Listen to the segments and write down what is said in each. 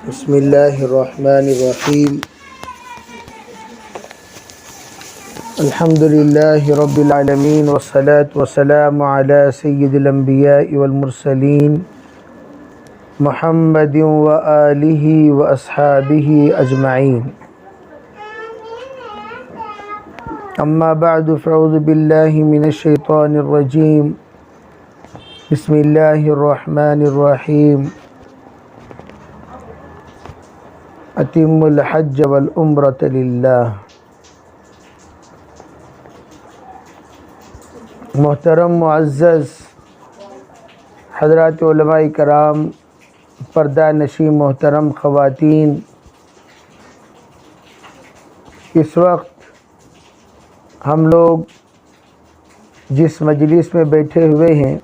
بسم اللہ الرحمن الرحیم الحمد للہ رب العالمین والصلاة والسلام علی سید الانبیاء والمرسلین محمد وآلہ واصحابہ اجمعین اما بعد فاعوذ باللہ من الشیطان الرجیم بسم اللہ الرحمن الرحیم اتم الحج والعمرۃ للہ۔ محترم معزز حضرات علماء کرام، پردہ نشین محترم خواتین، اس وقت ہم لوگ جس مجلس میں بیٹھے ہوئے ہیں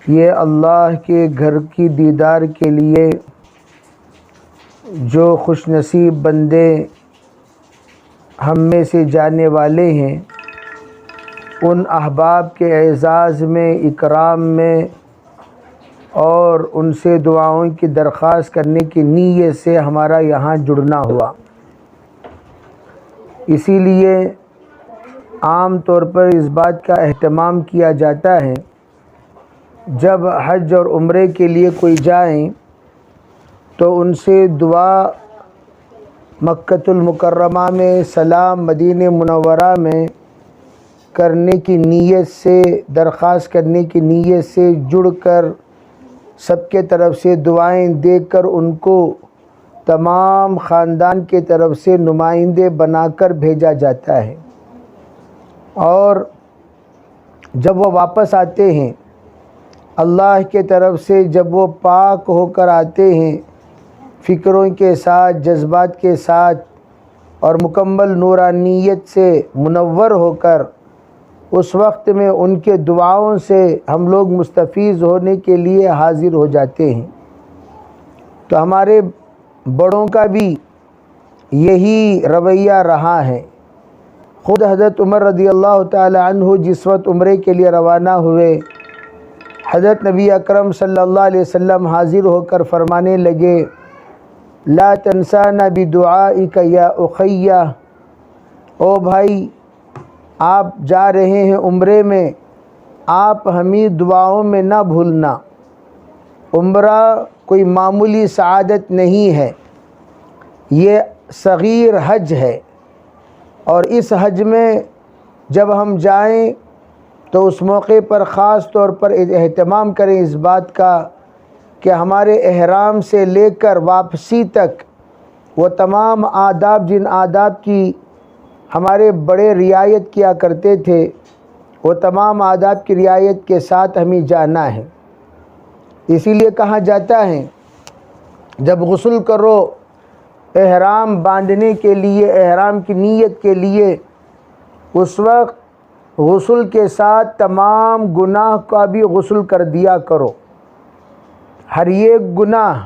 یہ اللہ کے گھر کی دیدار کے لیے جو خوش نصیب بندے ہم میں سے جانے والے ہیں، ان احباب کے اعزاز میں، اکرام میں اور ان سے دعاؤں کی درخواست کرنے کی نیت سے ہمارا یہاں جڑنا ہوا۔ اسی لیے عام طور پر اس بات کا اہتمام کیا جاتا ہے جب حج اور عمرے کے لیے کوئی جائیں تو ان سے دعا مکۃ المکرمہ میں، سلام مدینہ منورہ میں کرنے کی نیت سے، درخواست کرنے کی نیت سے جڑ کر سب کے طرف سے دعائیں دے کر ان کو تمام خاندان کے طرف سے نمائندے بنا کر بھیجا جاتا ہے، اور جب وہ واپس آتے ہیں اللہ کے طرف سے، جب وہ پاک ہو کر آتے ہیں فکروں کے ساتھ، جذبات کے ساتھ اور مکمل نورانیت سے منور ہو کر، اس وقت میں ان کے دعاؤں سے ہم لوگ مستفیض ہونے کے لیے حاضر ہو جاتے ہیں۔ تو ہمارے بڑوں کا بھی یہی رویہ رہا ہے۔ خود حضرت عمر رضی اللہ تعالی عنہ جس وقت عمرے کے لیے روانہ ہوئے، حضرت نبی اکرم صلی اللہ علیہ وسلم حاضر ہو کر فرمانے لگے، لا تنسانا بدعائک یا اخیہ، او بھائی آپ جا رہے ہیں عمرے میں، آپ ہمیں دعاؤں میں نہ بھولنا۔ عمرہ کوئی معمولی سعادت نہیں ہے، یہ صغیر حج ہے، اور اس حج میں جب ہم جائیں تو اس موقع پر خاص طور پر اہتمام کریں اس بات کا کہ ہمارے احرام سے لے کر واپسی تک وہ تمام آداب، جن آداب کی ہمارے بڑے رعایت کیا کرتے تھے، وہ تمام آداب کی رعایت کے ساتھ ہمیں جانا ہے۔ اسی لیے کہا جاتا ہے جب غسل کرو احرام باندھنے کے لیے، احرام کی نیت کے لیے، اس وقت غسل کے ساتھ تمام گناہ کا بھی غسل کر دیا کرو۔ ہر ایک گناہ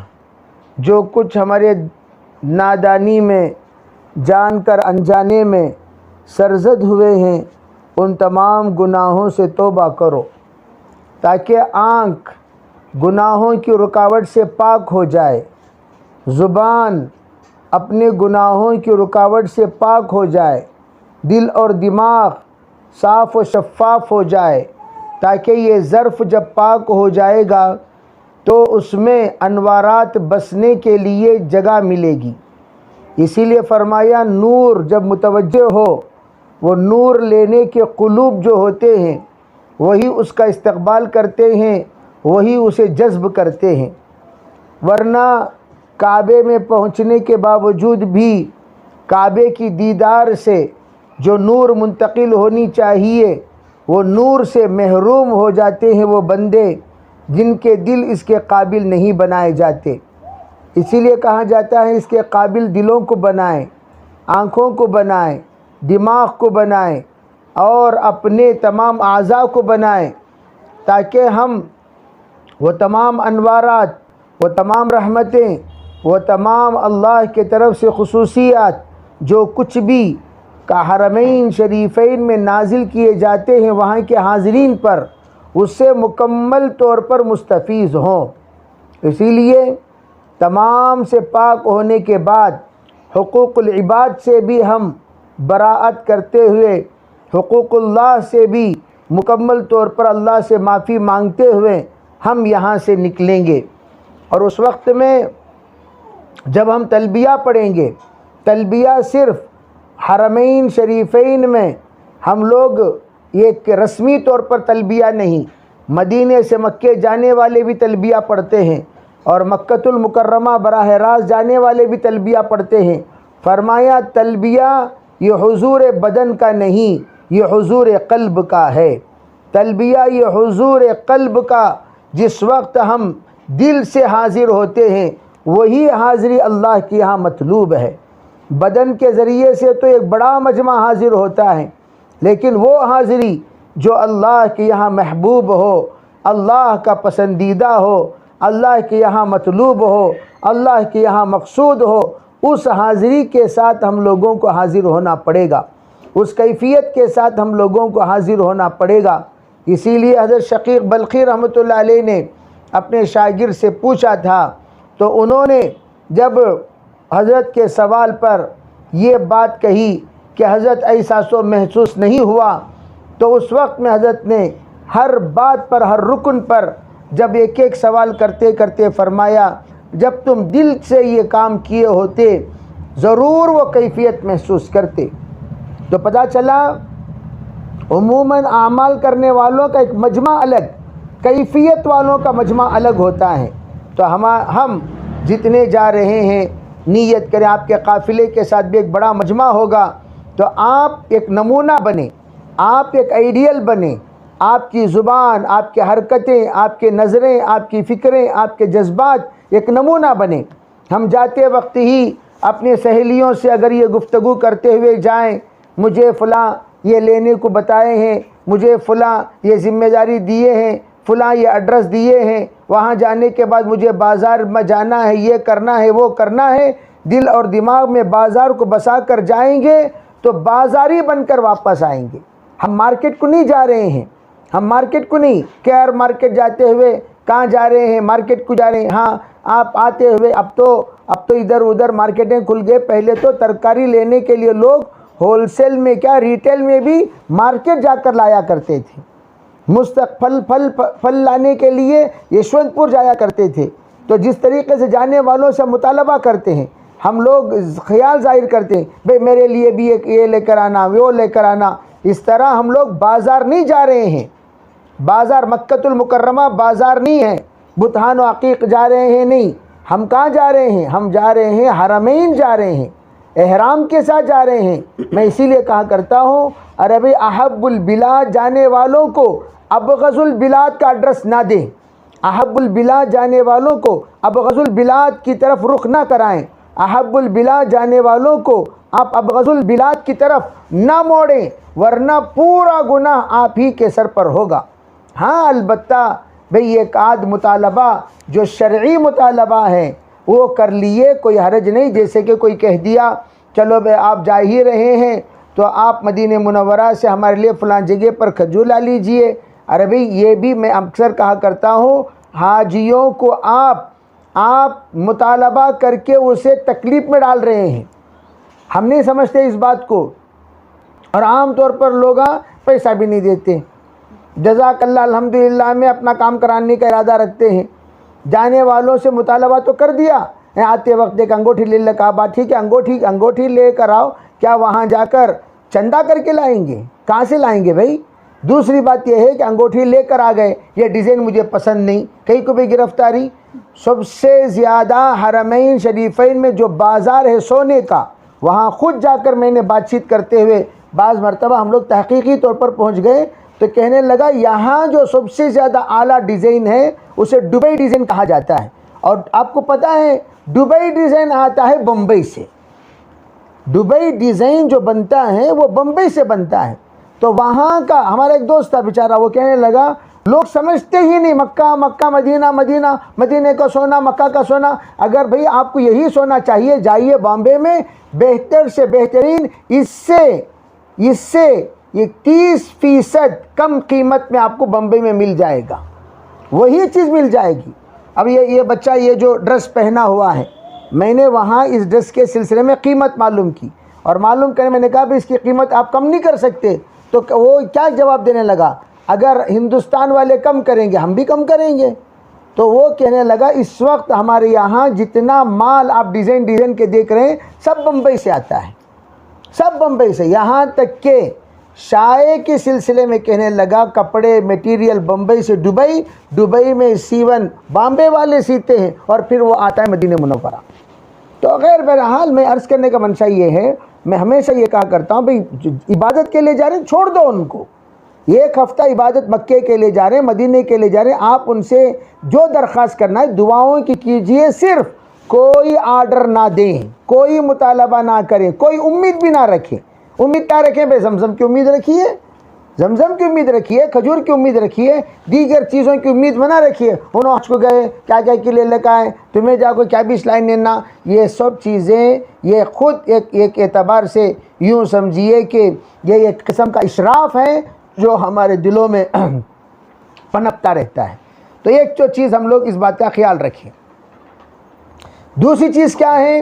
جو کچھ ہمارے نادانی میں، جان کر انجانے میں سرزد ہوئے ہیں، ان تمام گناہوں سے توبہ کرو تاکہ آنکھ گناہوں کی رکاوٹ سے پاک ہو جائے، زبان اپنے گناہوں کی رکاوٹ سے پاک ہو جائے، دل اور دماغ صاف و شفاف ہو جائے، تاکہ یہ ظرف جب پاک ہو جائے گا تو اس میں انوارات بسنے کے لیے جگہ ملے گی۔ اسی لیے فرمایا نور جب متوجہ ہو، وہ نور لینے کے قلوب جو ہوتے ہیں وہی اس کا استقبال کرتے ہیں، وہی اسے جذب کرتے ہیں، ورنہ کعبے میں پہنچنے کے باوجود بھی کعبے کی دیدار سے جو نور منتقل ہونی چاہیے وہ نور سے محروم ہو جاتے ہیں وہ بندے جن کے دل اس کے قابل نہیں بنائے جاتے۔ اسی لیے کہا جاتا ہے اس کے قابل دلوں کو بنائیں، آنکھوں کو بنائیں، دماغ کو بنائیں اور اپنے تمام اعضاء کو بنائیں، تاکہ ہم وہ تمام انوارات، وہ تمام رحمتیں، وہ تمام اللہ کے طرف سے خصوصیات جو کچھ بھی حرمین شریفین میں نازل کیے جاتے ہیں وہاں کے حاضرین پر، اس سے مکمل طور پر مستفیض ہوں۔ اسی لیے تمام سے پاک ہونے کے بعد حقوق العباد سے بھی ہم براعت کرتے ہوئے، حقوق اللہ سے بھی مکمل طور پر اللہ سے معافی مانگتے ہوئے ہم یہاں سے نکلیں گے۔ اور اس وقت میں جب ہم تلبیہ پڑھیں گے، تلبیہ صرف حرمین شریفین میں ہم لوگ ایک رسمی طور پر تلبیہ نہیں، مدینے سے مکے جانے والے بھی تلبیہ پڑھتے ہیں، اور مکۃ المکرمہ براہ راست جانے والے بھی تلبیہ پڑھتے ہیں۔ فرمایا تلبیہ یہ حضور بدن کا نہیں، یہ حضور قلب کا ہے۔ تلبیہ یہ حضور قلب کا، جس وقت ہم دل سے حاضر ہوتے ہیں وہی حاضری اللہ کے یہاں مطلوب ہے۔ بدن کے ذریعے سے تو ایک بڑا مجمع حاضر ہوتا ہے، لیکن وہ حاضری جو اللہ کے یہاں محبوب ہو، اللہ کا پسندیدہ ہو، اللہ کے یہاں مطلوب ہو، اللہ کے یہاں مقصود ہو، اس حاضری کے ساتھ ہم لوگوں کو حاضر ہونا پڑے گا، اس کیفیت کے ساتھ ہم لوگوں کو حاضر ہونا پڑے گا۔ اسی لیے حضرت شقیق بلخی رحمۃ اللہ علیہ نے اپنے شاگرد سے پوچھا تھا، تو انہوں نے جب حضرت کے سوال پر یہ بات کہی کہ حضرت ایسا سو محسوس نہیں ہوا، تو اس وقت میں حضرت نے ہر بات پر، ہر رکن پر جب ایک ایک سوال کرتے کرتے فرمایا، جب تم دل سے یہ کام کیے ہوتے ضرور وہ کیفیت محسوس کرتے۔ تو پتہ چلا عموماً اعمال کرنے والوں کا ایک مجمع الگ، کیفیت والوں کا مجمع الگ ہوتا ہے۔ تو ہم جتنے جا رہے ہیں نیت کریں، آپ کے قافلے کے ساتھ بھی ایک بڑا مجمع ہوگا، تو آپ ایک نمونہ بنیں، آپ ایک آئیڈیل بنیں، آپ کی زبان، آپ کی حرکتیں، آپ کے نظریں، آپ کی فکریں، آپ کے جذبات ایک نمونہ بنیں۔ ہم جاتے وقت ہی اپنی سہیلیوں سے اگر یہ گفتگو کرتے ہوئے جائیں، مجھے فلاں یہ لینے کو بتائے ہیں، مجھے فلاں یہ ذمہ داری دیے ہیں، فلاں یہ ایڈریس دیے ہیں، وہاں جانے کے بعد مجھے بازار میں جانا ہے، یہ کرنا ہے، وہ کرنا ہے، دل اور دماغ میں بازار کو بسا کر جائیں گے تو بازاری بن کر واپس آئیں گے۔ ہم مارکیٹ کو نہیں جا رہے ہیں، ہم مارکیٹ کو نہیں، کیئر مارکیٹ جاتے ہوئے کہاں جا رہے ہیں، مارکیٹ کو جا رہے ہیں۔ ہاں آپ آتے ہوئے اب تو ادھر ادھر مارکیٹیں کھل گئے، پہلے تو ترکاری لینے کے لیے لوگ ہول سیل میں کیا ریٹیل میں بھی مارکیٹ جا کر لایا کرتے تھے، پھل لانے کے لیے یشونت پور جایا کرتے تھے۔ تو جس طریقے سے جانے والوں سے مطالبہ کرتے ہیں، ہم لوگ خیال ظاہر کرتے ہیں بھئی میرے لیے بھی ایک یہ لے کر آنا، وہ لے کر آنا، اس طرح ہم لوگ بازار نہیں جا رہے ہیں۔ بازار مکۃ المکرمہ بازار نہیں ہے، بتان و عقیق جا رہے ہیں نہیں، ہم کہاں جا رہے ہیں؟ ہم جا رہے ہیں حرمین جا رہے ہیں، احرام کے ساتھ جا رہے ہیں۔ میں اسی لیے کہا کرتا ہوں عربی احب البلاد جانے والوں کو ابغض البلاد کا ایڈریس نہ دیں، احب البلاد جانے والوں کو ابغض البلاد کی طرف رخ نہ کرائیں، احب البلاد جانے والوں کو آپ ابغض البلاد کی طرف نہ موڑیں، ورنہ پورا گناہ آپ ہی کے سر پر ہوگا۔ ہاں البتہ بھئی ایک آدھ مطالبہ جو شرعی مطالبہ ہے وہ کر لیے، کوئی حرج نہیں۔ جیسے کہ کوئی کہہ دیا چلو بھئی آپ جا ہی رہے ہیں تو آپ مدینہ منورہ سے ہمارے لیے فلاں جگہ پر کھجور لا لیجئے۔ ارے بھئی یہ بھی میں اکثر کہا کرتا ہوں، حاجیوں کو آپ مطالبہ کر کے اسے تکلیف میں ڈال رہے ہیں، ہم نہیں سمجھتے اس بات کو، اور عام طور پر لوگ پیسہ بھی نہیں دیتے۔ جزاک اللہ الحمدللہ میں اپنا کام کرانے کا ارادہ رکھتے ہیں، جانے والوں سے مطالبہ تو کر دیا، آتے وقت ایک انگوٹھی لے کہا بات ٹھیک ہے انگوٹھی لے کر آؤ، کیا وہاں جا کر چندہ کر کے لائیں گے؟ کہاں سے لائیں گے بھائی؟ دوسری بات یہ ہے کہ انگوٹھی لے کر آ گئے، یہ ڈیزائن مجھے پسند نہیں، کہیں کو بھی گرفتاری۔ سب سے زیادہ حرمین شریفین میں جو بازار ہے سونے کا، وہاں خود جا کر میں نے بات چیت کرتے ہوئے بعض مرتبہ ہم لوگ تحقیقی طور پر پہنچ گئے، تو کہنے لگا یہاں جو سب سے زیادہ اعلیٰ ڈیزائن ہے اسے دبئی ڈیزائن کہا جاتا ہے، اور آپ کو پتہ ہے دبئی ڈیزائن آتا ہے بمبئی سے، دبئی ڈیزائن جو بنتا ہے وہ بمبئی سے بنتا ہے۔ تو وہاں کا ہمارا ایک دوست تھا بیچارہ، وہ کہنے لگا لوگ سمجھتے ہی نہیں، مکہ مدینہ کا سونا، مکہ کا سونا۔ اگر بھئی آپ کو یہی سونا چاہیے جائیے بامبے میں، بہتر سے بہترین، اس سے یہ 30% کم قیمت میں آپ کو بمبئی میں مل جائے گا، وہی چیز مل جائے گی۔ اب یہ بچہ یہ جو ڈریس پہنا ہوا ہے، میں نے وہاں اس ڈریس کے سلسلے میں قیمت معلوم کی، اور معلوم کرنے میں نے کہا بھی اس کی قیمت آپ کم نہیں کر سکتے، تو وہ کیا جواب دینے لگا، اگر ہندوستان والے کم کریں گے ہم بھی کم کریں گے۔ تو وہ کہنے لگا اس وقت ہمارے یہاں جتنا مال آپ ڈیزائن کے دیکھ رہے ہیں سب بمبئی سے آتا ہے، سب بمبئی سے، یہاں تک کہ شائع کے سلسلے میں کہنے لگا کپڑے میٹیریل بمبئی سے دبئی میں سیون بامبے والے سیتے ہیں، اور پھر وہ آتا ہے مدینہ منورہ۔ تو غیر بہرحال میں عرض کرنے کا منشا یہ ہے، میں ہمیشہ یہ کہا کرتا ہوں بھئی عبادت کے لیے جا رہے ہیں چھوڑ دو ان کو، ایک ہفتہ عبادت مکے کے لیے جا رہے ہیں، مدینے کے لیے جا رہے ہیں، آپ ان سے جو درخواست کرنا ہے دعاؤں کی کیجئے، صرف کوئی آرڈر نہ دیں، کوئی مطالبہ نہ کریں، کوئی امید بھی نہ رکھیں۔ امید نہ رکھیں بھائی، زمزم کی امید رکھیے، زمزم کی امید رکھیے، کھجور کی امید رکھیے، دیگر چیزوں کی امید نہ رکھیے۔ انہوں حج کو گئے کیا کے لیے لے آئے، تمہیں جا کو کیا بھی لائن لینا، یہ سب چیزیں یہ خود ایک اعتبار سے یوں سمجھیے کہ یہ ایک قسم کا اشراف ہے جو ہمارے دلوں میں پنپتا رہتا ہے۔ تو ایک جو چیز ہم لوگ اس بات کا خیال رکھیں۔ دوسری چیز کیا ہے،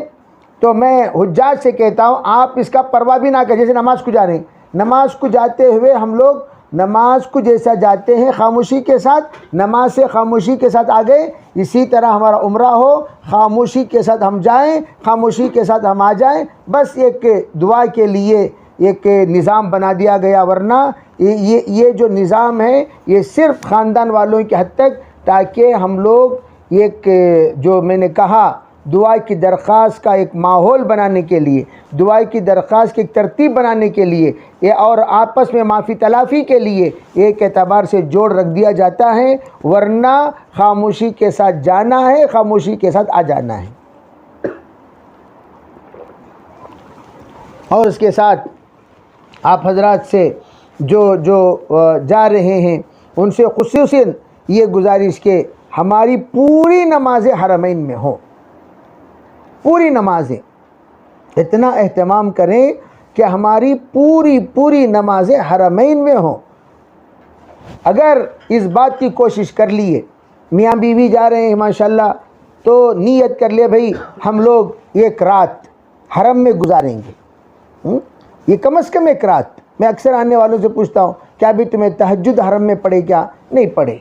تو میں حجاج سے کہتا ہوں آپ اس کا پرواہ بھی نہ کریں، جیسے نماز کو جا رہے ہیں، نماز کو جاتے ہوئے ہم لوگ نماز کو جیسا جاتے ہیں خاموشی کے ساتھ، نماز سے خاموشی کے ساتھ آگئے، اسی طرح ہمارا عمرہ ہو، خاموشی کے ساتھ ہم جائیں، خاموشی کے ساتھ ہم آ جائیں، بس ایک دعا کے لیے ایک نظام بنا دیا گیا، ورنہ یہ جو نظام ہے یہ صرف خاندان والوں کے حد تک، تاکہ ہم لوگ ایک جو میں نے کہا دعا کی درخواست کا ایک ماحول بنانے کے لیے، دعا کی درخواست کی ایک ترتیب بنانے کے لیے اور آپس میں معافی تلافی کے لیے ایک اعتبار سے جوڑ رکھ دیا جاتا ہے، ورنہ خاموشی کے ساتھ جانا ہے، خاموشی کے ساتھ آ جانا ہے۔ اور اس کے ساتھ آپ حضرات سے جو جا رہے ہیں ان سے خصوصاً یہ گزارش کہ ہماری پوری نمازیں حرمین میں ہوں، پوری نمازیں اتنا اہتمام کریں کہ ہماری پوری نمازیں حرمین میں ہوں۔ اگر اس بات کی کوشش کر لیے، میاں بیوی جا رہے ہیں ماشاءاللہ، تو نیت کر لے بھئی ہم لوگ ایک رات حرم میں گزاریں گے، یہ کم از کم ایک رات۔ میں اکثر آنے والوں سے پوچھتا ہوں کیا بھی تمہیں تہجد حرم میں پڑھے، کیا نہیں پڑھے؟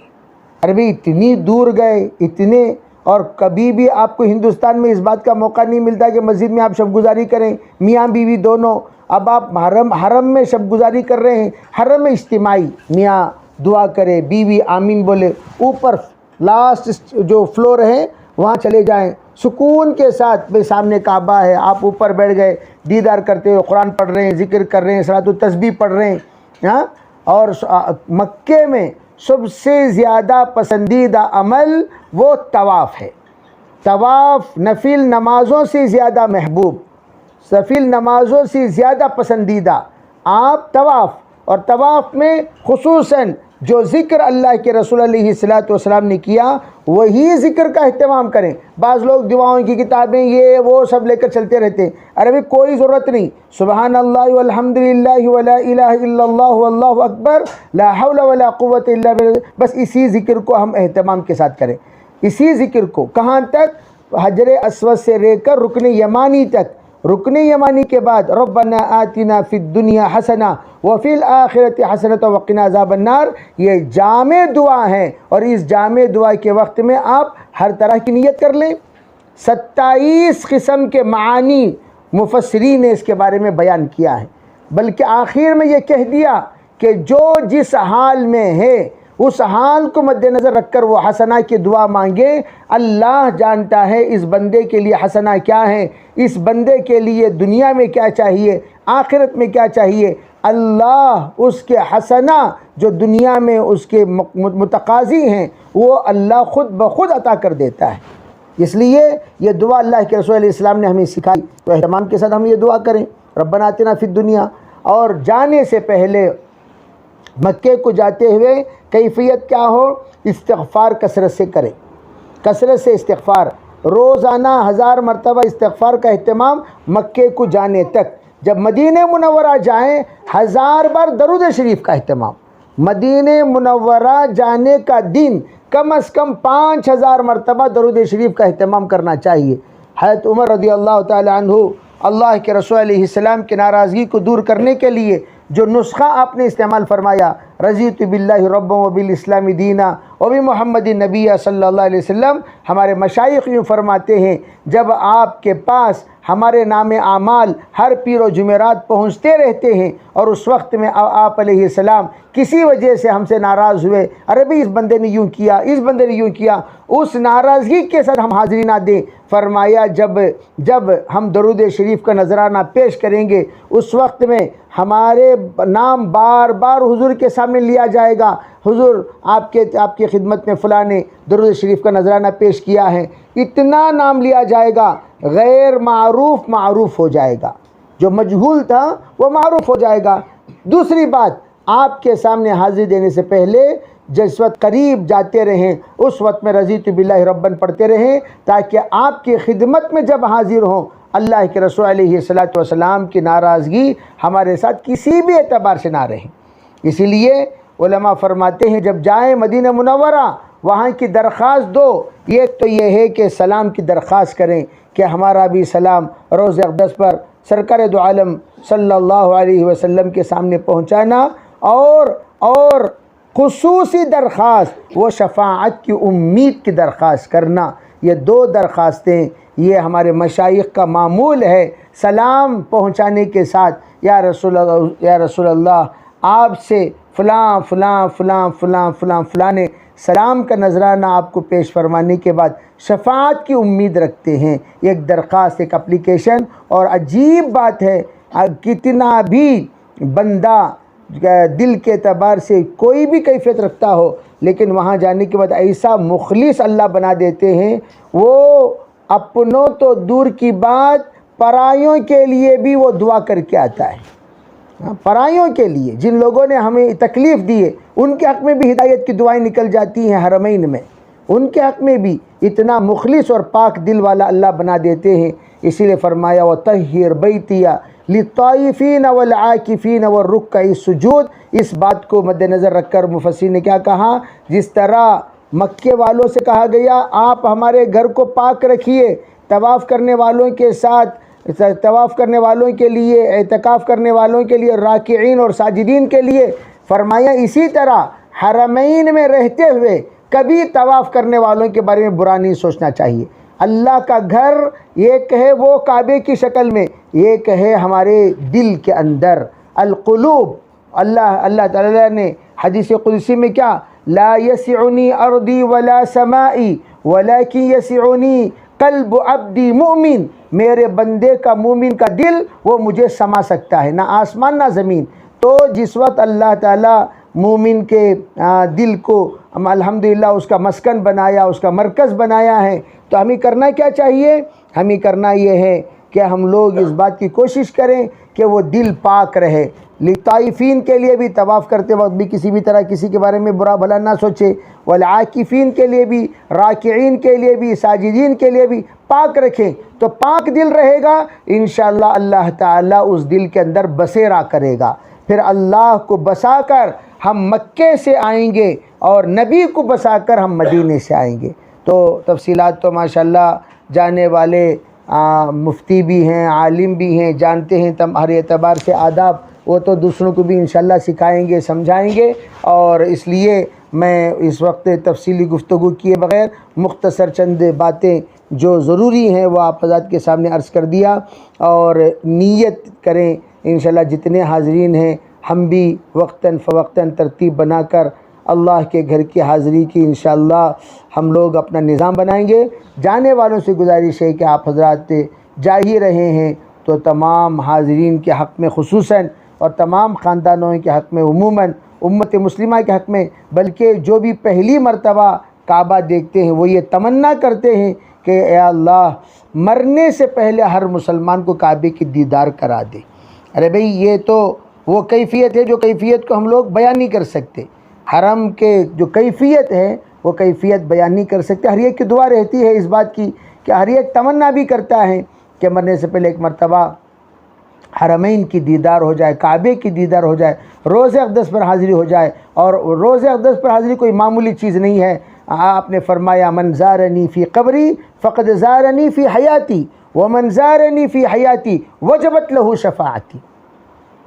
ارے بھئی اتنی دور گئے اتنے، اور کبھی بھی آپ کو ہندوستان میں اس بات کا موقع نہیں ملتا کہ مسجد میں آپ شب گزاری کریں، میاں بیوی دونوں۔ اب آپ حرم میں شب گزاری کر رہے ہیں، حرم میں اجتماعی، میاں دعا کرے، بیوی آمین بولے، اوپر لاسٹ جو فلور ہے وہاں چلے جائیں سکون کے ساتھ، بھئی سامنے کعبہ ہے، آپ اوپر بیٹھ گئے، دیدار کرتے ہوئے قرآن پڑھ رہے ہیں، ذکر کر رہے ہیں، صلاۃ و تسبیح پڑھ رہے ہیں۔ اور مکے میں سب سے زیادہ پسندیدہ عمل وہ طواف ہے، طواف نفل نمازوں سے زیادہ محبوب، نفل نمازوں سے زیادہ پسندیدہ آپ طواف، اور طواف میں خصوصاً جو ذکر اللہ کے رسول علیہ الصلوۃ والسلام نے کیا وہی ذکر کا اہتمام کریں۔ بعض لوگ دعاؤں کی کتابیں یہ وہ سب لے کر چلتے رہتے ہیں، ارے بھی کوئی ضرورت نہیں، سبحان اللہ والحمد للہ ولا الہ الا اللہ واللہ اکبر لا حول ولا قوت الا باللہ، بس اسی ذکر کو ہم اہتمام کے ساتھ کریں، اسی ذکر کو کہاں تک، حجر اسود سے لے کر رکن یمانی تک، رکن یمانی کے بعد ربنا آتنا فی الدنیا حسنہ وفی الآخرۃ حسنۃ وقنا عذاب النار، یہ جامع دعا ہے، اور اس جامع دعا کے وقت میں آپ ہر طرح کی نیت کر لیں۔ 27 قسم کے معانی مفسرین نے اس کے بارے میں بیان کیا ہے، بلکہ آخر میں یہ کہہ دیا کہ جو جس حال میں ہے اس حال کو مد نظر رکھ کر وہ حسنہ کی دعا مانگے، اللہ جانتا ہے اس بندے کے لیے حسنہ کیا ہے، اس بندے کے لیے دنیا میں کیا چاہیے، آخرت میں کیا چاہیے، اللہ اس کے حسنہ جو دنیا میں اس کے متقاضی ہیں وہ اللہ خود بخود عطا کر دیتا ہے۔ اس لیے یہ دعا اللہ کے رسول علیہ السلام نے ہمیں سکھائی، تو اہتمام کے ساتھ ہم یہ دعا کریں، ربنا آتنا فی الدنیا۔ اور جانے سے پہلے مکے کو جاتے ہوئے کیفیت کیا ہو، استغفار کثرت سے کریں، کثرت سے استغفار، روزانہ 1000 مرتبہ استغفار کا اہتمام مکے کو جانے تک۔ جب مدینہ منورہ جائیں 1000 بار درود شریف کا اہتمام، مدینہ منورہ جانے کا دن کم از کم 5000 مرتبہ درود شریف کا اہتمام کرنا چاہیے۔ حضرت عمر رضی اللہ تعالی عنہ اللہ کے رسول علیہ السلام کی ناراضگی کو دور کرنے کے لیے جو نسخہ آپ نے استعمال فرمایا، رضیت باللہ ربا و بالاسلام دینا و بمحمد نبی صلی اللہ علیہ وسلم، ہمارے مشائخ یوں فرماتے ہیں جب آپ کے پاس ہمارے نام اعمال ہر پیر و جمعرات پہنچتے رہتے ہیں اور اس وقت میں آپ علیہ السلام کسی وجہ سے ہم سے ناراض ہوئے، ارے بھئی اس بندے نے یوں کیا، اس بندے نے یوں کیا، اس ناراضگی کے ساتھ ہم حاضری نہ دیں۔ فرمایا جب ہم درود شریف کا نذرانہ پیش کریں گے اس وقت میں ہمارے نام بار بار حضور کے سامنے لیا جائے گا، حضور آپ کی خدمت میں فلاں نے درود شریف کا نذرانہ پیش کیا ہے، اتنا نام لیا جائے گا، غیر معروف معروف ہو جائے گا، جو مجہول تھا وہ معروف ہو جائے گا۔ دوسری بات، آپ کے سامنے حاضری دینے سے پہلے جس وقت قریب جاتے رہیں اس وقت میں رضیت باللہ ربن پڑھتے رہیں، تاکہ آپ کی خدمت میں جب حاضر ہوں اللہ کے رسول علیہ السلام کی ناراضگی ہمارے ساتھ کسی بھی اعتبار سے نہ رہے۔ اسی لیے علماء فرماتے ہیں جب جائیں مدینہ منورہ وہاں کی درخواست دو، ایک تو یہ ہے کہ سلام کی درخواست کریں کہ ہمارا بھی سلام روز اقدس پر سرکار دو عالم صلی اللہ علیہ وسلم کے سامنے پہنچانا، اور خصوصی درخواست وہ شفاعت کی امید کی درخواست کرنا۔ یہ دو درخواستیں یہ ہمارے مشائخ کا معمول ہے سلام پہنچانے کے ساتھ، یا رسول اللہ آپ سے فلاں فلاں فلاں فلاں فلاں فلاں نے سلام کا نذرانہ آپ کو پیش فرمانے کے بعد شفاعت کی امید رکھتے ہیں، ایک درخواست، ایک اپلیکیشن۔ اور عجیب بات ہے کتنا بھی بندہ دل کے اعتبار سے کوئی بھی کیفیت رکھتا ہو، لیکن وہاں جانے کے بعد ایسا مخلص اللہ بنا دیتے ہیں، وہ اپنوں تو دور کی بات پرائیوں کے لیے بھی وہ دعا کر کے آتا ہے۔ پرائیوں کے لیے جن لوگوں نے ہمیں تکلیف دی ہے ان کے حق میں بھی ہدایت کی دعائیں نکل جاتی ہیں حرمین میں، ان کے حق میں بھی اتنا مخلص اور پاک دل والا اللہ بنا دیتے ہیں۔ اسی لیے فرمایا وَطَهِّرْ بَيْتِيَ لِلطَّائِفِينَ وَالْعَاكِفِينَ وَالرُّكَّعِ السُّجُودِ۔ اس بات کو مد نظر رکھ کر مفسرین نے کیا کہا، جس طرح مکے والوں سے کہا گیا آپ ہمارے گھر کو پاک رکھیے، طواف کرنے والوں کے ساتھ، طواف کرنے والوں کے لیے، اعتکاف کرنے والوں کے لیے، راکعین اور ساجدین کے لیے، فرمایا اسی طرح حرمین میں رہتے ہوئے کبھی طواف کرنے والوں کے بارے میں برا نہیں سوچنا چاہیے۔ اللہ کا گھر ایک ہے وہ کعبے کی شکل میں، ایک ہے ہمارے دل کے اندر، القلوب۔ اللہ تعالیٰ نے حدیث قدسی میں کیا، لا یسعنی ارضی ولا سمائی ولکن یسعنی قلب عبدی مومن، میرے بندے کا مومن کا دل وہ مجھے سما سکتا ہے، نہ آسمان نہ زمین۔ تو جس وقت اللہ تعالیٰ مومن کے دل کو الحمدللہ اس کا مسکن بنایا، اس کا مرکز بنایا ہے، تو ہمیں کرنا کیا چاہیے؟ ہمیں کرنا یہ ہے کہ ہم لوگ اس بات کی کوشش کریں کہ وہ دل پاک رہے۔ طائفین کے لیے بھی طواف کرتے وقت بھی کسی بھی طرح کسی کے بارے میں برا بھلا نہ سوچے، والعاکفین کے لیے بھی، راکعین کے لیے بھی، ساجدین کے لیے بھی پاک رکھیں، تو پاک دل رہے گا انشاءاللہ اللہ تعالیٰ اس دل کے اندر بسیرا کرے گا۔ پھر اللہ کو بسا کر ہم مکے سے آئیں گے اور نبی کو بسا کر ہم مدینے سے آئیں گے۔ تو تفصیلات تو ماشاءاللہ جانے والے مفتی بھی ہیں، عالم بھی ہیں، جانتے ہیں ہر اعتبار سے آداب، وہ تو دوسروں کو بھی انشاءاللہ سکھائیں گے، سمجھائیں گے۔ اور اس لیے میں اس وقت تفصیلی گفتگو کیے بغیر مختصر چند باتیں جو ضروری ہیں وہ آپ حضرات کے سامنے عرض کر دیا، اور نیت کریں انشاءاللہ جتنے حاضرین ہیں ہم بھی وقتاً فوقتاً ترتیب بنا کر اللہ کے گھر کی حاضری کی انشاءاللہ ہم لوگ اپنا نظام بنائیں گے۔ جانے والوں سے گزارش ہے کہ آپ حضرات جا ہی رہے ہیں تو تمام حاضرین کے حق میں خصوصاً اور تمام خاندانوں کے حق میں عموماً، امت مسلمہ کے حق میں، بلکہ جو بھی پہلی مرتبہ کعبہ دیکھتے ہیں وہ یہ تمنا کرتے ہیں کہ اے اللہ مرنے سے پہلے ہر مسلمان کو کعبے کی دیدار کرا دے۔ ارے بھئی یہ تو وہ کیفیت ہے جو کیفیت کو ہم لوگ بیان نہیں کر سکتے، حرم کے جو کیفیت ہے وہ کیفیت بیان نہیں کر سکتے۔ ہر ایک کی دعا رہتی ہے اس بات کی کہ ہر ایک تمنا بھی کرتا ہے کہ مرنے سے پہلے ایک مرتبہ حرمین کی دیدار ہو جائے، کعبے کی دیدار ہو جائے، روز اقدس پر حاضری ہو جائے. اور روز اقدس پر حاضری کوئی معمولی چیز نہیں ہے. آپ نے فرمایا من زارنی فی قبری فقد زارنی فی حیاتی ومن زارنی فی حیاتی وجبت لہ شفاعتی.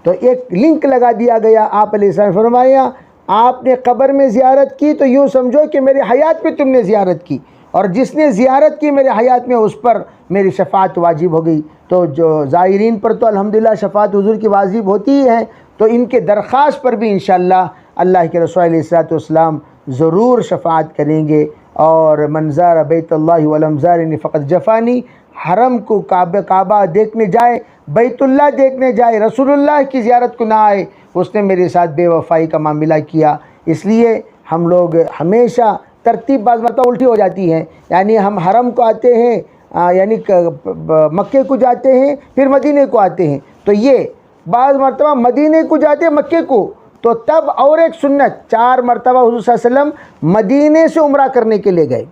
تو ایک لنک لگا دیا گیا. آپ علیہ السلام فرمایا آپ نے قبر میں زیارت کی تو یوں سمجھو کہ میری حیات میں تم نے زیارت کی، اور جس نے زیارت کی میرے حیات میں اس پر میری شفاعت واجب ہو گئی. تو جو زائرین پر تو الحمدللہ شفاعت حضور کی واجب ہوتی ہی ہے، تو ان کے درخواست پر بھی انشاءاللہ اللہ کے رسول علیہ الصلوۃ والسلام ضرور شفاعت کریں گے. اور من زار بیت اللہ ولم زارنی فقد جفانی، حرم کو کعبہ دیکھنے جائے، بیت اللہ دیکھنے جائے، رسول اللہ کی زیارت کو نہ آئے، اس نے میرے ساتھ بے وفائی کا معاملہ کیا. اس لیے ہم لوگ ہمیشہ ترتیب بعض مرتبہ الٹی ہو جاتی ہے. یعنی ہم حرم کو آتے ہیں، یعنی مکے کو جاتے ہیں، پھر مدینے کو آتے ہیں. تو یہ بعض مرتبہ مدینے کو جاتے ہیں مکے کو، تو تب اور ایک سنت 4 مرتبہ حضور صلی اللہ علیہ وسلم مدینے سے عمرہ کرنے کے لیے گئے.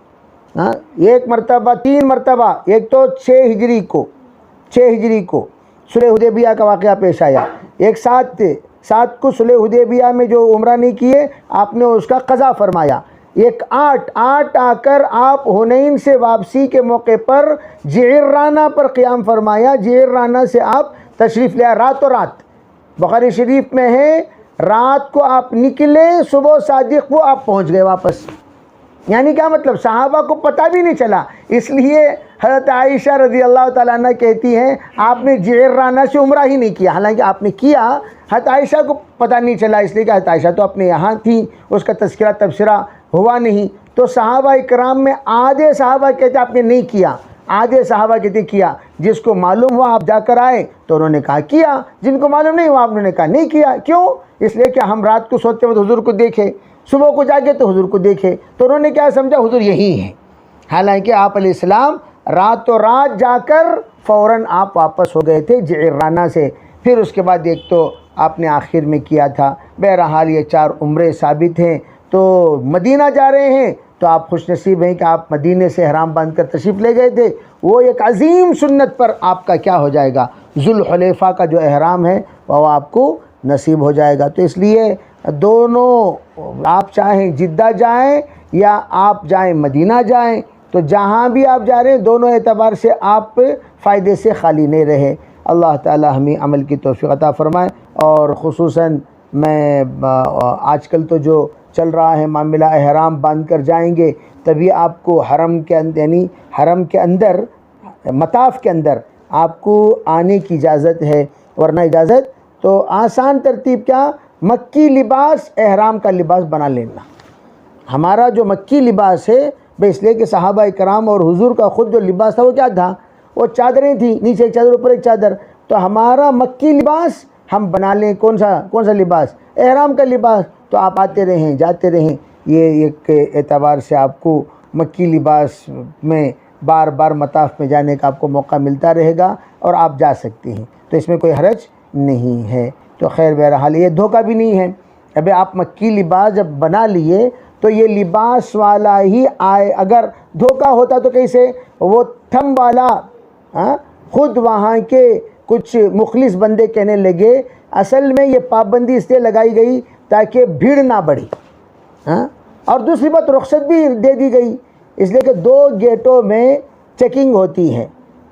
ایک مرتبہ 3 مرتبہ، ایک تو 6 ہجری کو صلح حدیبیہ کا واقعہ پیش آیا، ایک 7 کو صلح حدیبیہ میں جو عمرہ نہیں کیے آپ نے اس کا قضا فرمایا. ایک 8 آ کر آپ حنین سے واپسی کے موقع پر جعرانہ پر قیام فرمایا. جعرانہ سے آپ تشریف لے راتوں رات، بخاری شریف میں ہے رات کو آپ نکلے، صبح صادق کو آپ پہنچ گئے واپس. یعنی کیا مطلب، صحابہ کو پتہ بھی نہیں چلا. اس لیے حضرت عائشہ رضی اللہ تعالیٰ عنہ کہتی ہیں آپ نے جعرانہ سے عمرہ ہی نہیں کیا، حالانکہ آپ نے کیا، حضرت عائشہ کو پتہ نہیں چلا، اس لیے کہ حضرت عائشہ تو اپنے یہاں تھیں، اس کا تذکرہ تبصرہ ہوا نہیں. تو صحابہ اکرام میں آدھے صحابہ کہتے آپ نے نہیں کیا، آدھے صحابہ کہتے کیا. جس کو معلوم ہوا آپ جا کر آئے تو انہوں نے کہا کیا، جن کو معلوم نہیں ہوا انہوں نے کہا نہیں کیا. کیوں؟ اس لیے کہ ہم رات کو سوتے وقت حضور کو دیکھے، صبح کو جاگے تو حضور کو دیکھے، تو انہوں نے کیا سمجھا حضور یہی ہیں. حالانکہ آپ علیہ السلام راتوں رات جا کر فوراً آپ واپس ہو گئے تھے جعرانہ سے. پھر اس کے بعد ایک تو آپ نے آخر میں کیا تھا. بہرحال یہ 4 عمرے ثابت ہیں. تو مدینہ جا رہے ہیں تو آپ خوش نصیب ہیں کہ آپ مدینے سے احرام باندھ کر تشریف لے گئے تھے. وہ ایک عظیم سنت پر آپ کا کیا ہو جائے گا، ذوالحلیفہ کا جو احرام ہے وہ آپ کو نصیب ہو جائے گا. تو اس لیے دونوں، آپ چاہیں جدہ جائیں یا آپ جائیں مدینہ جائیں، تو جہاں بھی آپ جا رہے ہیں دونوں اعتبار سے آپ فائدے سے خالی نہیں رہے. اللہ تعالی ہمیں عمل کی توفیق عطا فرمائے. اور خصوصاً میں آج کل تو جو چل رہا ہے معاملہ، احرام باندھ کر جائیں گے تبھی آپ کو حرم کے اندر، یعنی حرم کے اندر، مطاف کے اندر آپ کو آنے کی اجازت ہے، ورنہ اجازت تو آسان ترتیب کیا، مکی لباس احرام کا لباس بنا لینا. ہمارا جو مکی لباس ہے اس لیے کہ صحابہ اکرام اور حضور کا خود جو لباس تھا وہ کیا تھا، وہ چادریں تھیں، نیچے ایک چادر اوپر ایک چادر. تو ہمارا مکی لباس ہم بنا لیں. کون سا لباس؟ احرام کا لباس. تو آپ آتے رہیں جاتے رہیں. یہ ایک اعتبار سے آپ کو مکی لباس میں بار بار مطاف میں جانے کا آپ کو موقع ملتا رہے گا اور آپ جا سکتے ہیں. تو اس میں کوئی حرج نہیں ہے. تو خیر بہرحال یہ دھوکہ بھی نہیں ہے. ابھی آپ مکی لباس جب بنا لیے تو یہ لباس والا ہی آئے. اگر دھوکہ ہوتا تو کیسے، وہ تھم والا خود وہاں کے کچھ مخلص بندے کہنے لگے اصل میں یہ پابندی اس لیے لگائی گئی تاکہ بھیڑ نہ بڑھی. اور دوسری بات رخصت بھی دے دی گئی اس لیے کہ 2 گیٹوں میں چیکنگ ہوتی ہے،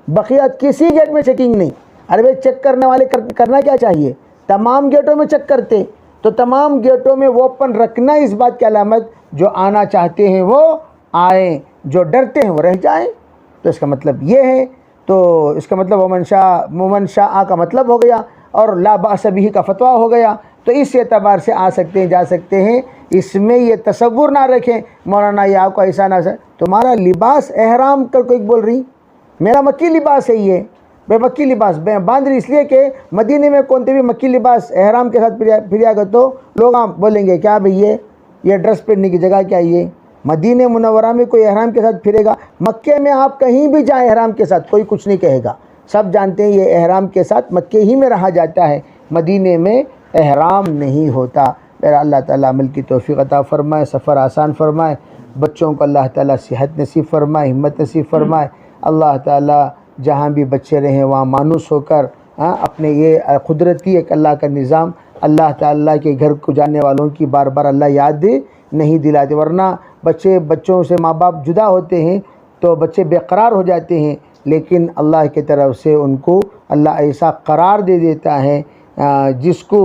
بقیہ کسی گیٹ میں چیکنگ نہیں. ارے بھائی چیک کرنے والے کرنا کیا چاہیے، تمام گیٹوں میں چیک کرتے. تو تمام گیٹوں میں وہ اوپن رکھنا اس بات کی علامت جو آنا چاہتے ہیں وہ آئیں، جو ڈرتے ہیں وہ رہ جائیں. تو اس کا مطلب یہ ہے. تو اس کا مطلب ومن شاء کا مطلب ہو گیا اور لا باس بہ کا فتویٰ ہو گیا. تو اس اعتبار سے آ سکتے ہیں جا سکتے ہیں. اس میں یہ تصور نہ رکھیں مولانا یہ آپ کو ایسا نہ تمہارا لباس احرام کر کوئی بول رہی میرا مکی لباس ہے، یہ بے مکی لباس باندھ رہی. اس لیے کہ مدینے میں کون بھی مکی لباس احرام کے ساتھ پھریا گا تو لوگ بولیں گے کیا بھئی یہ ڈریس پہننے کی جگہ کیا ہے. مدینہ منورہ میں کوئی احرام کے ساتھ پھرے گا، مکے میں آپ کہیں بھی جائیں احرام کے ساتھ کوئی کچھ نہیں کہے گا. سب جانتے ہیں یہ احرام کے ساتھ مکے ہی میں رہا جاتا ہے، مدینے میں احرام نہیں ہوتا. میرا اللہ تعالیٰ عمل کی توفیق عطا فرمائے، سفر آسان فرمائے، بچوں کو اللہ تعالیٰ صحت نصیب فرمائے، ہمت نصیب فرمائے. اللہ تعالیٰ جہاں بھی بچے رہیں وہاں مانوس ہو کر اپنے یہ قدرتی ایک اللہ کا نظام، اللہ تعالیٰ کے گھر کو جانے والوں کی بار بار اللہ یاد نہیں دلاتے، ورنہ بچوں سے ماں باپ جدا ہوتے ہیں تو بچے بے قرار ہو جاتے ہیں، لیکن اللہ کی طرف سے ان کو اللہ ایسا قرار دے دیتا ہے جس کو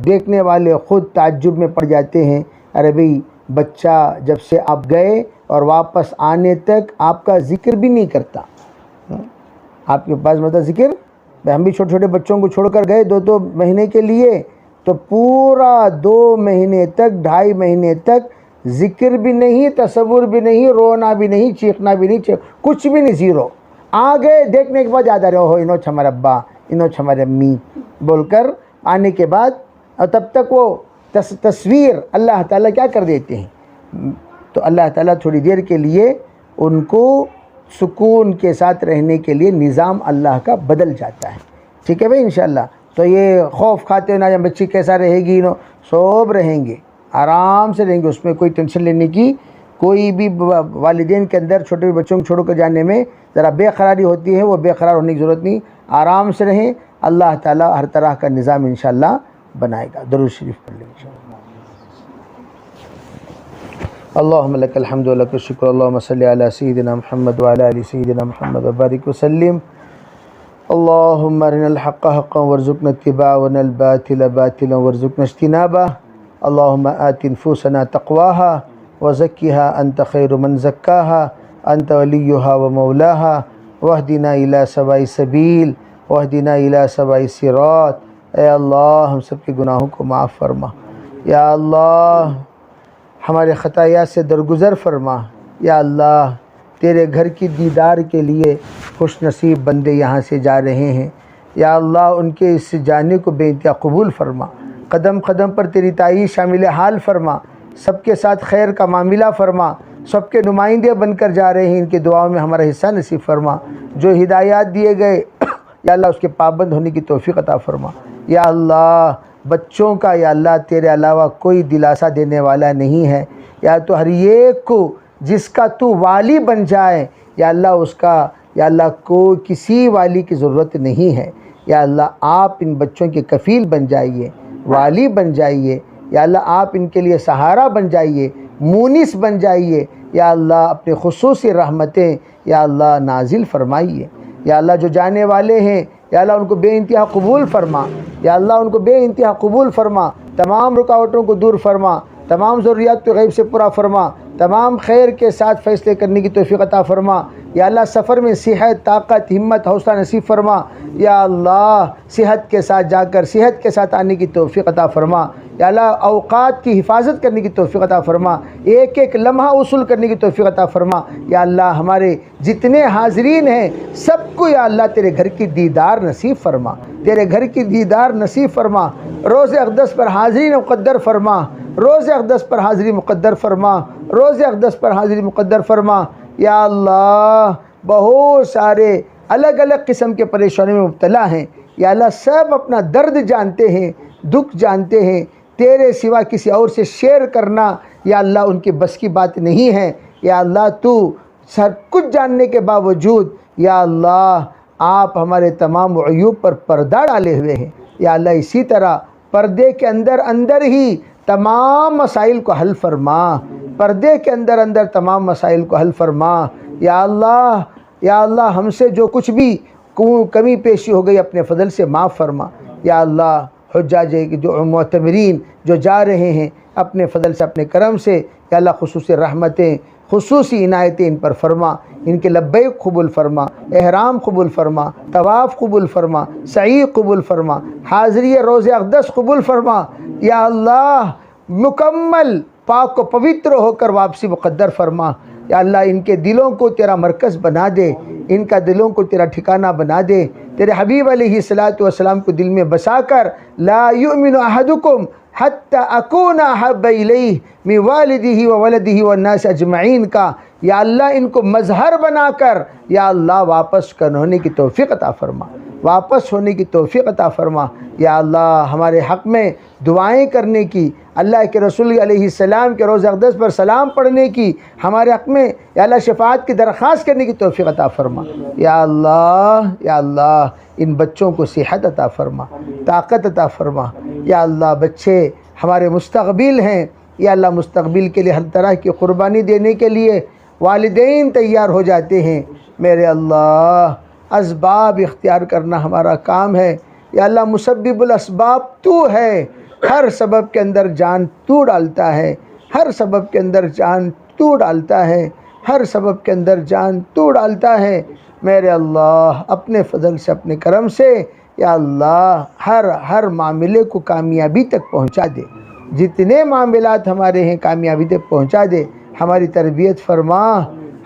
دیکھنے والے خود تعجب میں پڑ جاتے ہیں۔ ارے بھئی بچہ جب سے آپ گئے اور واپس آنے تک آپ کا ذکر بھی نہیں کرتا، آپ کے پاس مطلب ذکر، ہم بھی چھوٹے چھوٹے بچوں کو چھوڑ کر گئے 2 مہینے کے لیے، تو پورا 2 مہینے تک 2.5 مہینے تک ذکر بھی نہیں، تصور بھی نہیں، رونا بھی نہیں، چیخنا بھی نہیں، کچھ بھی نہیں، زیرو۔ آ گئے، دیکھنے کے بعد یاد آ رہے ہو انہوں ہمارے ابا، انہوں ہمارے امی بول کر آنے کے بعد، اور تب تک وہ تصویر اللہ تعالیٰ کیا کر دیتے ہیں، تو اللہ تعالیٰ تھوڑی دیر کے لیے ان کو سکون کے ساتھ رہنے کے لیے نظام اللہ کا بدل جاتا ہے۔ ٹھیک ہے بھائی انشاءاللہ۔ تو یہ خوف کھاتے ہونا بچی کیسا رہے گی، سب رہیں گے، آرام سے رہیں گے، اس میں کوئی ٹینشن لینے کی کوئی بھی والدین کے اندر چھوٹے بچوں کو چھوڑ کر جانے میں ذرا بے قراری ہوتی ہے، وہ بے قرار ہونے کی ضرورت نہیں، آرام سے رہیں، اللہ تعالیٰ ہر طرح کا نظام انشاءاللہ بنائے گا۔ درود شریف پڑھ لیں انشاءاللہ۔ اللہم لک الحمد و لک الشکر، اللہم صلی علی سیدنا محمد وعلی آل سیدنا محمد وبارک وسلم۔ اللہم ارنا الحق حقا وارزقنا اتباعہ ورنا الباطل باطلا وارزقنا اجتنابہ۔ اللہم آت نفوسنا تقواہا وزکھا انت خیر من زکاہا انت ولیہا ومولاہا واہدنا الی سواء السبیل واہدنا الی سواء الصراط۔ اے اللہ ہم سب کے گناہوں کو معاف فرما، یا اللہ ہمارے خطایا سے درگزر فرما، یا اللہ تیرے گھر کی دیدار کے لیے خوش نصیب بندے یہاں سے جا رہے ہیں، یا اللہ ان کے اس جانے کو بے انتہا قبول فرما، قدم قدم پر تیری تائید شامل حال فرما، سب کے ساتھ خیر کا معاملہ فرما، سب کے نمائندے بن کر جا رہے ہیں، ان کے دعاؤں میں ہمارا حصہ نصیب فرما، جو ہدایات دیے گئے یا اللہ اس کے پابند ہونے کی توفیق عطا فرما، یا اللہ بچوں کا یا اللہ تیرے علاوہ کوئی دلاسا دینے والا نہیں ہے، یا تو ہر ایک کو جس کا تو والی بن جائے، یا اللہ اس کا یا اللہ کو کسی والی کی ضرورت نہیں ہے، یا اللہ آپ ان بچوں کے کفیل بن جائیے، والی بن جائیے، یا اللہ آپ ان کے لیے سہارا بن جائیے، مونس بن جائیے، یا اللہ اپنے خصوصی رحمتیں یا اللہ نازل فرمائیے، یا اللہ جو جانے والے ہیں یا اللہ ان کو بے انتہا قبول فرما، یا اللہ ان کو بے انتہا قبول فرما، تمام رکاوٹوں کو دور فرما، تمام ضروریات کو غیب سے پورا فرما، تمام خیر کے ساتھ فیصلے کرنے کی توفیق عطا فرما، یا اللہ سفر میں صحت، طاقت، ہمت، حوصلہ نصیب فرما، یا اللہ صحت کے ساتھ جا کر صحت کے ساتھ آنے کی توفیق عطا فرما، یا اللہ اوقات کی حفاظت کرنے کی توفیق عطا فرما، ایک ایک لمحہ وصول کرنے کی توفیق عطا فرما، یا اللہ ہمارے جتنے حاضرین ہیں سب کو یا اللہ تیرے گھر کی دیدار نصیب فرما، تیرے گھر کی دیدار نصیب فرما، روز اقدس پر حاضری مقدر فرما، روز اقدس پر حاضری مقدر فرما، روز اقدس پر حاضری مقدر فرما، یا اللہ بہت سارے الگ الگ قسم کے پریشانی میں مبتلا ہیں، یا اللہ سب اپنا درد جانتے ہیں، دکھ جانتے ہیں، تیرے سوا کسی اور سے شیئر کرنا یا اللہ ان کی بس کی بات نہیں ہے، یا اللہ تو سب کچھ جاننے کے باوجود یا اللہ آپ ہمارے تمام عیوب پر پردہ ڈالے ہوئے ہیں، یا اللہ اسی طرح پردے کے اندر اندر ہی تمام مسائل کو حل فرما، پردے کے اندر اندر تمام مسائل کو حل فرما، یا اللہ ہم سے جو کچھ بھی کمی پیشی ہو گئی اپنے فضل سے معاف فرما، یا اللہ حجاج جو معتمرین جو جا رہے ہیں اپنے فضل سے اپنے کرم سے یا اللہ خصوصی رحمتیں خصوصی عنایتیں ان پر فرما، ان کے لبیک قبول فرما، احرام قبول فرما، طواف قبول فرما، سعی قبول فرما، حاضری روز اقدس قبول فرما، یا اللہ مکمل پاک و پوتر ہو کر واپسی مقدر فرما، یا اللہ ان کے دلوں کو تیرا مرکز بنا دے، ان کا دلوں کو تیرا ٹھکانہ بنا دے، تیرے حبیب علیہ الصلاۃ والسلام کو دل میں بسا کر لا یؤمن احدکم حتی اکون احب الیہ من والدہ وولدہ والناس اجمعین کا یا اللہ ان کو مظہر بنا کر یا اللہ واپس ہونے کی توفیق عطا فرما، واپس ہونے کی توفیق عطا فرما۔ یا اللہ ہمارے حق میں دعائیں کرنے کی، اللہ کے رسول علیہ السلام کے روضہ اقدس پر سلام پڑھنے کی، ہمارے حق میں یا اللہ شفاعت کی درخواست کرنے کی توفیق عطا فرما۔ یا اللہ ان بچوں کو صحت عطا فرما، طاقت عطا فرما۔ یا اللہ بچے ہمارے مستقبل ہیں، یا اللہ مستقبل کے لیے ہر طرح کی قربانی دینے کے لیے والدین تیار ہو جاتے ہیں۔ میرے اللہ اسباب اختیار کرنا ہمارا کام ہے۔ یا اللہ مسبب الاسباب تو ہے، ہر سبب کے اندر جان تو ڈالتا ہے، ہر سبب کے اندر جان تو ڈالتا ہے، ہر سبب کے اندر جان تو ڈالتا ہے۔ میرے اللہ اپنے فضل سے، اپنے کرم سے یا اللہ ہر معاملے کو کامیابی تک پہنچا دے، جتنے معاملات ہمارے ہیں کامیابی تک پہنچا دے۔ ہماری تربیت فرما،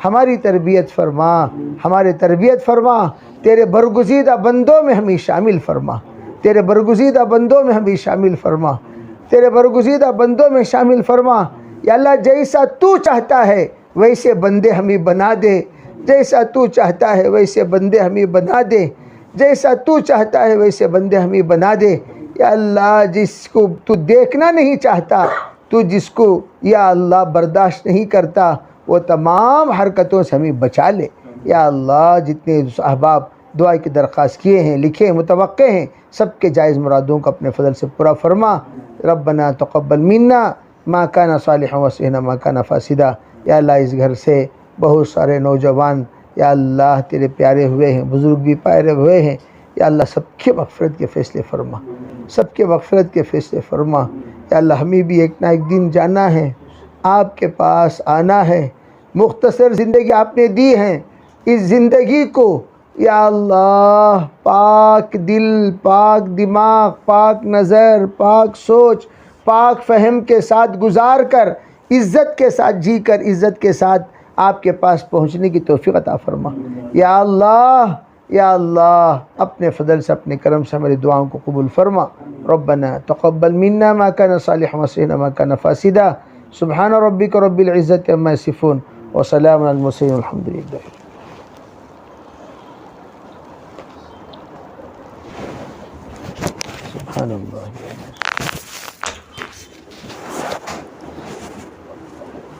ہماری تربیت فرما، ہمارے تربیت فرما، تیرے برگزیدہ بندوں میں ہمیں شامل فرما، تیرے برگزیدہ بندوں میں ہمیں شامل فرما، تیرے برگزیدہ بندوں میں شامل فرما۔ یا اللہ جیسا تو چاہتا ہے ویسے بندے ہمیں بنا دے، جیسا تو چاہتا ہے ویسے بندے ہمیں بنا دے، جیسا تو چاہتا ہے ویسے بندے ہمیں بنا دے۔ یا اللہ جس کو تو دیکھنا نہیں چاہتا، تو جس کو یا اللہ برداشت نہیں کرتا، وہ تمام حرکتوں سے ہمیں بچا لے۔ یا اللہ جتنے احباب دعا کی درخواست کیے ہیں، لکھے ہیں، متوقع ہیں، سب کے جائز مرادوں کو اپنے فضل سے پورا فرما۔ ربنا تقبل منا ما کان صالحا وصلحنا ما کان فاسدا۔ یا اللہ اس گھر سے بہت سارے نوجوان یا اللہ تیرے پیارے ہوئے ہیں، بزرگ بھی پیارے ہوئے ہیں۔ یا اللہ سب کے مغفرت کے فیصلے فرما، سب کے مغفرت کے فیصلے فرما۔ یا اللہ ہمیں بھی ایک نہ ایک دن جانا ہے، آپ کے پاس آنا ہے۔ مختصر زندگی آپ نے دی ہے، اس زندگی کو یا اللہ پاک دل، پاک دماغ، پاک نظر، پاک سوچ، پاک فہم کے ساتھ گزار کر، عزت کے ساتھ جی کر، عزت کے ساتھ آپ کے پاس پہنچنے کی توفیق عطا فرما۔ یا اللہ اپنے فضل سے، اپنے کرم سے ہماری دعاؤں کو قبول فرما۔ ربنا تقبل منا ما كان صالحا وصلحنا ما كان فاسدا۔ سبحان ربك رب العزة عما يصفون وسلام على المرسلين والحمد لله۔ سبحان اللہ۔